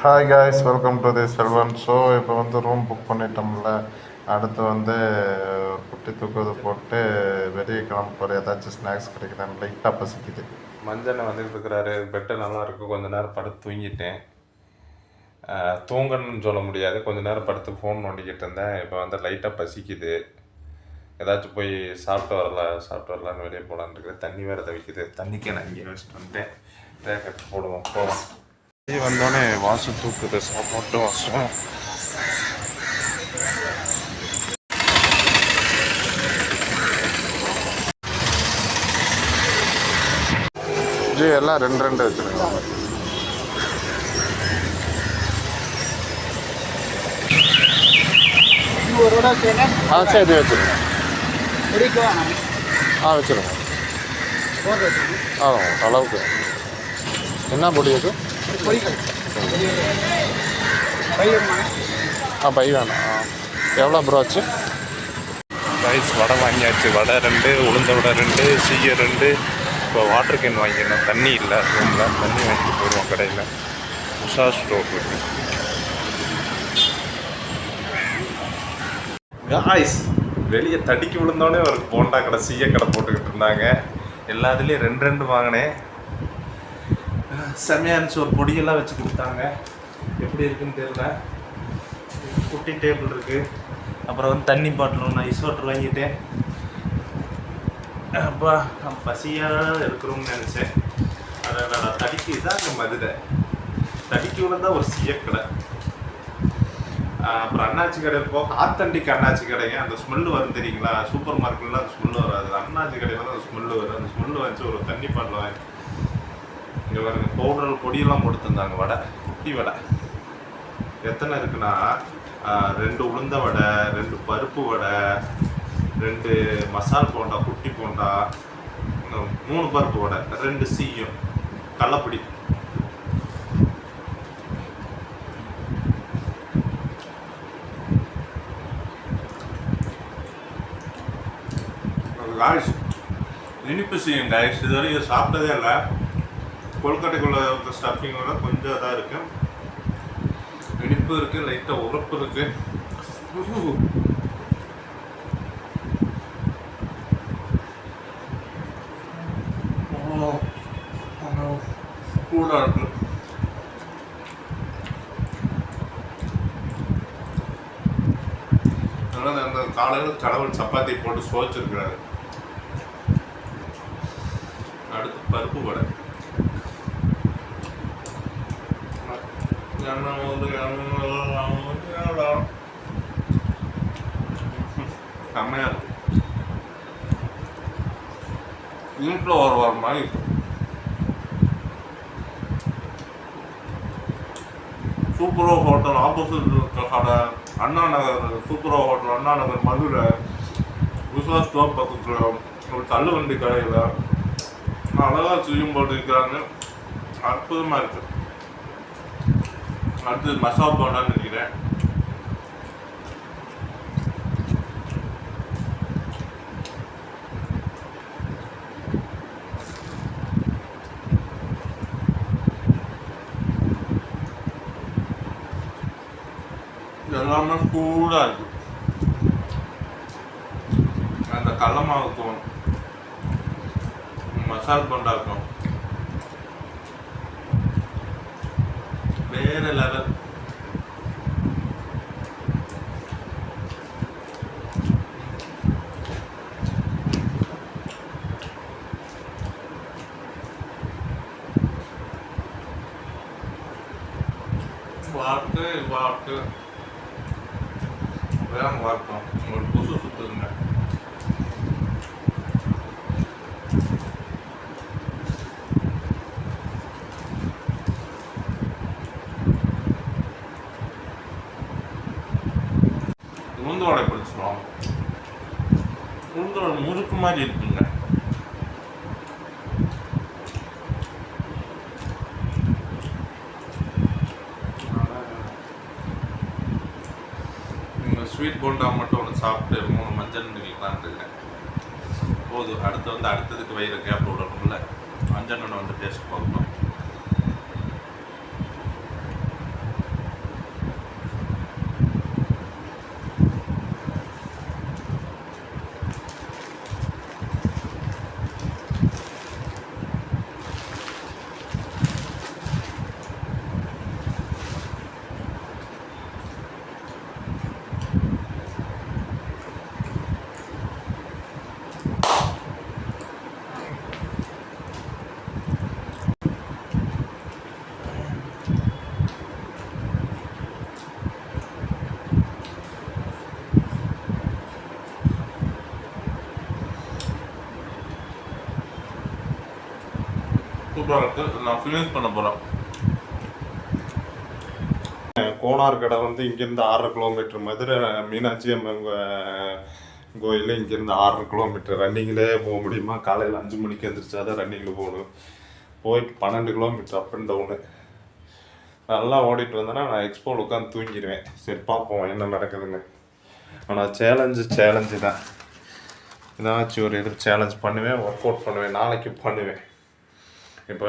Hi guys, welcome to the Selvan show. இப்போ வந்து room book பண்ணிட்டோம்ல, அடுத்து வந்து குட்டி தூக்குவது போட்டு வெளியே கிளம்ப போகிற ஏதாச்சும் ஸ்நாக்ஸ் கிடைக்குதான்னு லைட்டாக பசிக்குது. மஞ்சள் வந்துட்டு இருக்கிறாரு. பெட்டு நல்லா இருக்குது. கொஞ்ச நேரம் படுத்து தூங்கிட்டேன். தூங்கணும்னு சொல்ல முடியாது, கொஞ்ச நேரம் படுத்து ஃபோன் நோண்டிக்கிட்டு இருந்தேன். இப்போ வந்து லைட்டாக பசிக்குது. ஏதாச்சும் போய் சாப்பிட்டு வரலான்னு வெளியே போகலான்னு இருக்குது. தண்ணி வேறு தவிக்குது. தண்ணிக்கு நான் இங்கே வச்சுட்டு வந்துட்டேன். பேக்கெட் போடுவோம் போவோம். வந்தோடனே வாசம் தூக்குது. சாப்பாட்டு வாசம். ஜி எல்லாம் ரெண்டு வச்சுருக்காங்க. சரி வச்சுருங்க. வச்சுருங்க. அளவுக்கு என்ன பொடி அது? பை வேணாம். எவ்வளோ ப்ரோ ஆச்சு? ரைஸ் வடை வாங்கியாச்சு. வடை 2, உளுந்த வடை 2, சீயை 2. இப்போ வாட்டர் கேன் வாங்கிடணும். தண்ணி இல்லை ரூமில். தண்ணி வாங்கிட்டு போயிடுவோம் கடையில். உஷா ஸ்டோர் இருக்குது. காய்ஸ், வெளியே தடிக்கி விழுந்தோடனே ஒரு போண்டா கடை, சீயை கடை போட்டுக்கிட்டு இருந்தாங்க. எல்லாத்துலேயும் 2 வாங்கினேன். செம்மையாக இருந்துச்சு. ஒரு பொடியெல்லாம் வச்சு கொடுத்தாங்க. எப்படி இருக்குன்னு தெரியல. குட்டி டேபிள் இருக்குது. அப்புறம் வந்து தண்ணி பாட்டில் ஒன்று, ஐஸ் வாட்டர் வாங்கிட்டேன். அப்பா பசியாக இருக்கிறோம்னு நினச்சேன். அதை தடிக்கி தான் இந்த மதுரை தடிக்கி விழுந்தா ஒரு சீயக்கடை. அப்புறம் அண்ணாச்சி கடை இருப்போம். ஆத்தண்டிக் அண்ணாச்சி கடைங்க. அந்த ஸ்மெல்லு வரும் தெரியுங்களா? சூப்பர் மார்க்கெட்டில் அந்த ஸ்மெல்லு வராது. அண்ணாச்சி கடையில் தான் அந்த ஸ்மெல்லு வரும். அந்த ஸ்மெல்லு வச்சு ஒரு தண்ணி பாட்டில் வாங்கி இங்கே பாருங்க. பவுடர் பொடியெல்லாம் போட்டு தந்தாங்க. வடை, குட்டி வடை எத்தனை இருக்குன்னா 2 உளுந்த வடை, 2 பருப்பு வடை, 2 மசால் போண்டா, குட்டி போண்டா, 3 பருப்பு வடை, 2 சீயும், கடலப்பொடி. காய்ஸ், இனிப்பு செய்யும் காய்ஸ். இது வரைக்கும் சாப்பிட்டதே இல்லை. கொல்கட்டைக்குள்ள ஸ்டஃபிங்கோட கொஞ்சம் இதாக இருக்கு. இனிப்பு இருக்கு, லைட்டாக உரப்பு இருக்கு. சூடாக இருக்கு. அதனால் அந்த காலையில் கடவுள் சப்பாத்தி போட்டு சோச்சிருக்கிறாரு. அடுத்து பருப்பு வடை. செம்மையாக இருக்கு. வீட்டில் ஒரு மாதிரி சூப்பரோ ஹோட்டல் ஆப்போசிட் இருக்க கடை, அண்ணா நகர் சூப்பரோ ஹோட்டல், அண்ணா நகர் மதுரை உஷா ஸ்டோர் பக்கத்தில் ஒரு தள்ளுவண்டி கடையில் அழகாக செய்யும் போட்டு இருக்கிறாங்க. அற்புதமாக இருக்குது. அடுத்தது மசால் போண்டான்னு நினைக்கிறேன். எல்லாமே சூடாக இருக்கு. அந்த கடல மாவுக்கும் மசால் போண்டாக்கும் வேற லெவல். வாக்கு வேகம் வார்த்தோம். ஒரு கொசு சுத்துதுங்க. உளுந்து வடை பிடிச்சிடும். உளுந்து வடை முறுக்கு மாதிரி இருக்குங்க. ஸ்வீட் போண்டா மட்டும் ஒன்று சாப்பிட்டு 3 மஞ்சள் நிற்கலான்னு இருக்கேன். போதும். அடுத்ததுக்கு வயிறு கேப் விடணும்ல. மஞ்சள் வந்து டேஸ்ட் பார்க்கணும். சூப்பராக இருக்குது. நான் ஃபினிஷ் பண்ண போகிறேன். கோனார் கடை வந்து இங்கேருந்து 6 கிலோமீட்டர். மதுரை மீனாட்சி அம்மன் கோயில் இங்கேருந்து 6 கிலோமீட்டர். ரன்னிங்கிலே போக முடியுமா? காலையில் 5 மணிக்கு எழுந்திரிச்சாதான் ரன்னிங்கில் போகணும். போயிட்டு 12 கிலோமீட்டர் அப் அண்ட் டவுனு. நல்லா ஓடிட்டு வந்தேன்னா நான் எக்ஸ்போவில் உட்காந்து தூங்கிடுவேன். சரி பார்ப்போம் என்ன நடக்குதுன்னு. ஆனால் சேலஞ்சு தான். ஏதாச்சும் ஒரு இது சேலஞ்ச் பண்ணுவேன், ஒர்க் அவுட் பண்ணுவேன், நாளைக்கு பண்ணுவேன். இப்போ